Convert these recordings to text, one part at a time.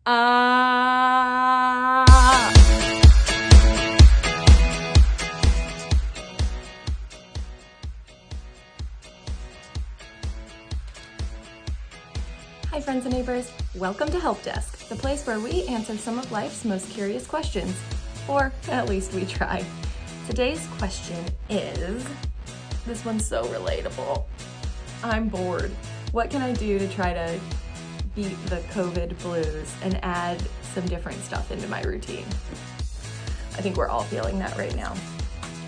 Ah. Hi friends and neighbors, welcome to Help Desk, the place where we answer some of life's most curious questions, or at least we try. Today's question is, this one's so relatable. I'm bored. What can I do to try to beat the COVID blues and add some different stuff into my routine? I think we're all feeling that right now.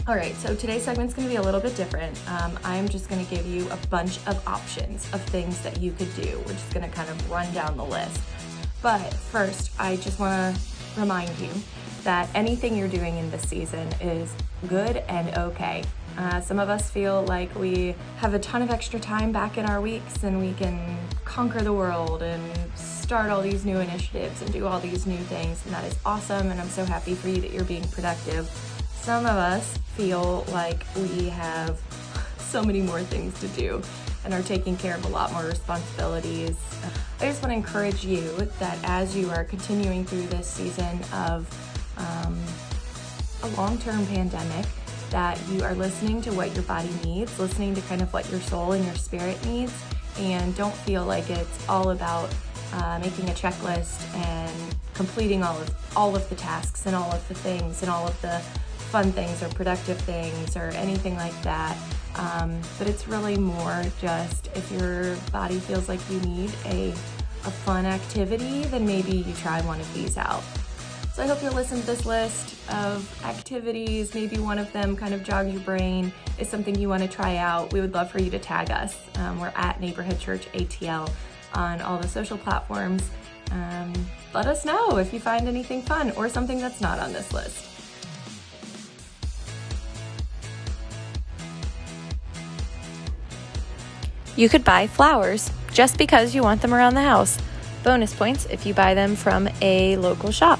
All right, so today's segment's gonna be a little bit different. I'm just gonna give you a bunch of options of things that you could do. We're just gonna kind of run down the list. But first, I just wanna remind you that anything you're doing in this season is good and okay. Some of us feel like we have a ton of extra time back in our weeks and we can conquer the world and start all these new initiatives and do all these new things, and that is awesome, and I'm so happy for you that you're being productive. Some of us feel like we have so many more things to do and are taking care of a lot more responsibilities. I just want to encourage you that as you are continuing through this season of a long-term pandemic, that you are listening to what your body needs, listening to kind of what your soul and your spirit needs, and don't feel like it's all about making a checklist and completing all of the tasks and all of the things and all of the fun things or productive things or anything like that. But it's really more just if your body feels like you need a fun activity, then maybe you try one of these out. So I hope you'll listen to this list of activities. Maybe one of them kind of jog your brain, is something you want to try out. We would love for you to tag us. We're at Neighborhood Church ATL on all the social platforms. Let us know if you find anything fun or something that's not on this list. You could buy flowers just because you want them around the house. Bonus points if you buy them from a local shop.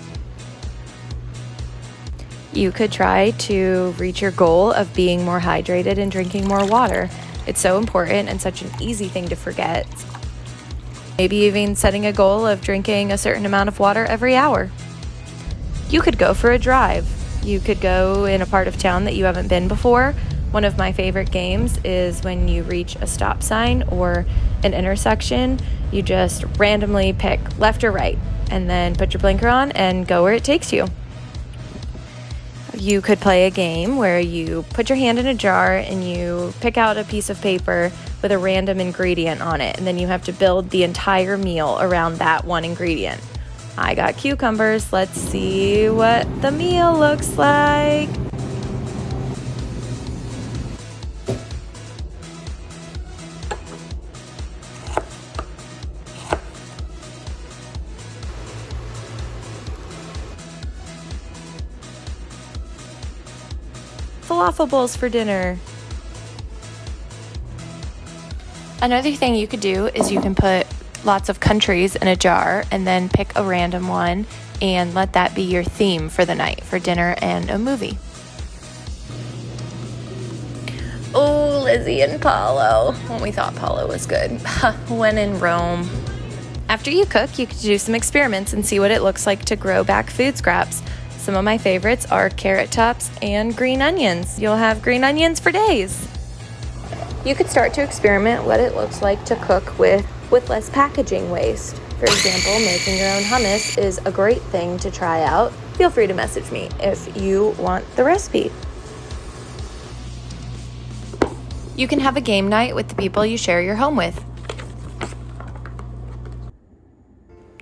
You could try to reach your goal of being more hydrated and drinking more water. It's so important and such an easy thing to forget. Maybe even setting a goal of drinking a certain amount of water every hour. You could go for a drive. You could go in a part of town that you haven't been before. One of my favorite games is when you reach a stop sign or an intersection, you just randomly pick left or right and then put your blinker on and go where it takes you. You could play a game where you put your hand in a jar and you pick out a piece of paper with a random ingredient on it, and then you have to build the entire meal around that one ingredient. I got cucumbers. Let's see what the meal looks like. Falafel bowls for dinner. Another thing you could do is you can put lots of countries in a jar and then pick a random one and let that be your theme for the night, for dinner and a movie. Oh, Lizzie and Paulo. When we thought Paulo was good. When in Rome. After you cook, you could do some experiments and see what it looks like to grow back food scraps. Some of my favorites are carrot tops and green onions. You'll have green onions for days. You could start to experiment what it looks like to cook with less packaging waste. For example, making your own hummus is a great thing to try out. Feel free to message me if you want the recipe. You can have a game night with the people you share your home with.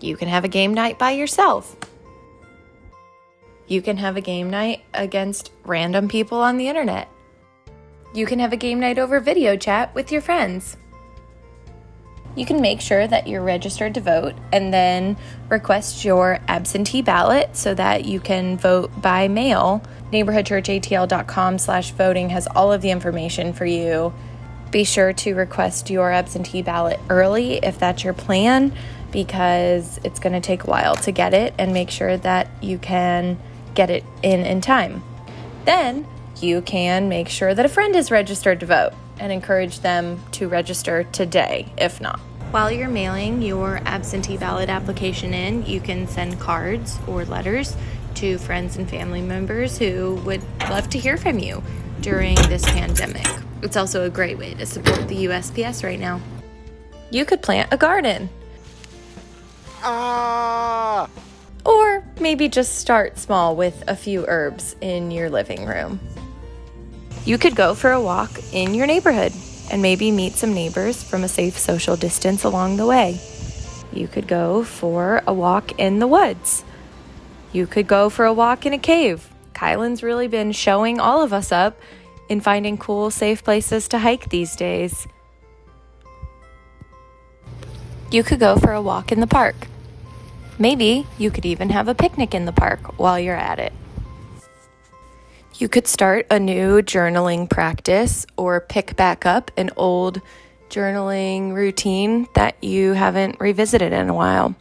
You can have a game night by yourself. You can have a game night against random people on the internet. You can have a game night over video chat with your friends. You can make sure that you're registered to vote and then request your absentee ballot so that you can vote by mail. NeighborhoodChurchATL.com/voting has all of the information for you. Be sure to request your absentee ballot early if that's your plan, because it's going to take a while to get it, and make sure that you can get it in time. Then you can make sure that a friend is registered to vote and encourage them to register today, if not. While you're mailing your absentee ballot application in, you can send cards or letters to friends and family members who would love to hear from you during this pandemic. It's also a great way to support the USPS right now. You could plant a garden. Or maybe just start small with a few herbs in your living room. You could go for a walk in your neighborhood and maybe meet some neighbors from a safe social distance along the way. You could go for a walk in the woods. You could go for a walk in a cave. Kylan's really been showing all of us up in finding cool, safe places to hike these days. You could go for a walk in the park. Maybe you could even have a picnic in the park while you're at it. You could start a new journaling practice or pick back up an old journaling routine that you haven't revisited in a while.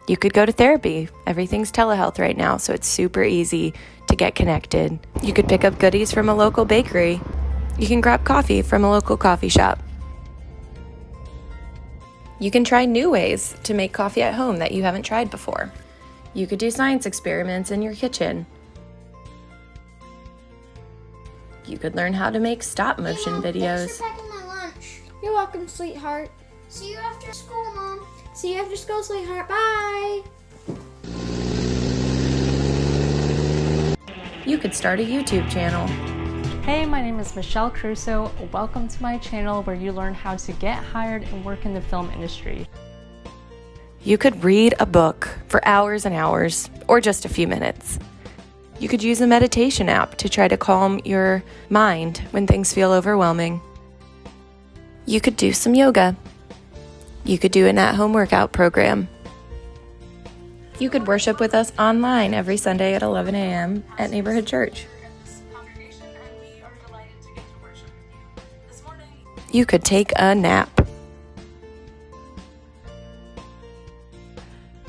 You could go to therapy. Everything's telehealth right now, so it's super easy to get connected. You could pick up goodies from a local bakery. You can grab coffee from a local coffee shop. You can try new ways to make coffee at home that you haven't tried before. You could do science experiments in your kitchen. You could learn how to make stop motion videos. Thanks for packing my lunch. You're welcome, sweetheart. See you after school, Mom. See you after school, sweetheart. Bye. You could start a YouTube channel. Hey, my name is Michelle Crusoe. Welcome to my channel where you learn how to get hired and work in the film industry. You could read a book for hours and hours, or just a few minutes. You could use a meditation app to try to calm your mind when things feel overwhelming. You could do some yoga. You could do an at-home workout program. You could worship with us online every Sunday at 11 a.m. at Neighborhood Church. You could take a nap.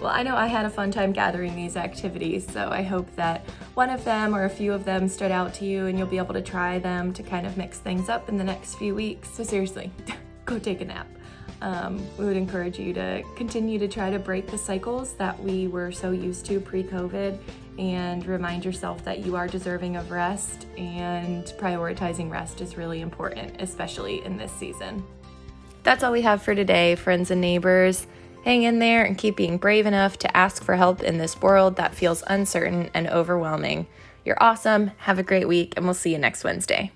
Well, I know I had a fun time gathering these activities, so I hope that one of them or a few of them stood out to you and you'll be able to try them to kind of mix things up in the next few weeks. So seriously, go take a nap. We would encourage you to continue to try to break the cycles that we were so used to pre-COVID and remind yourself that you are deserving of rest, and prioritizing rest is really important, especially in this season. That's all we have for today, friends and neighbors. Hang in there and keep being brave enough to ask for help in this world that feels uncertain and overwhelming. You're awesome. Have a great week, and we'll see you next Wednesday.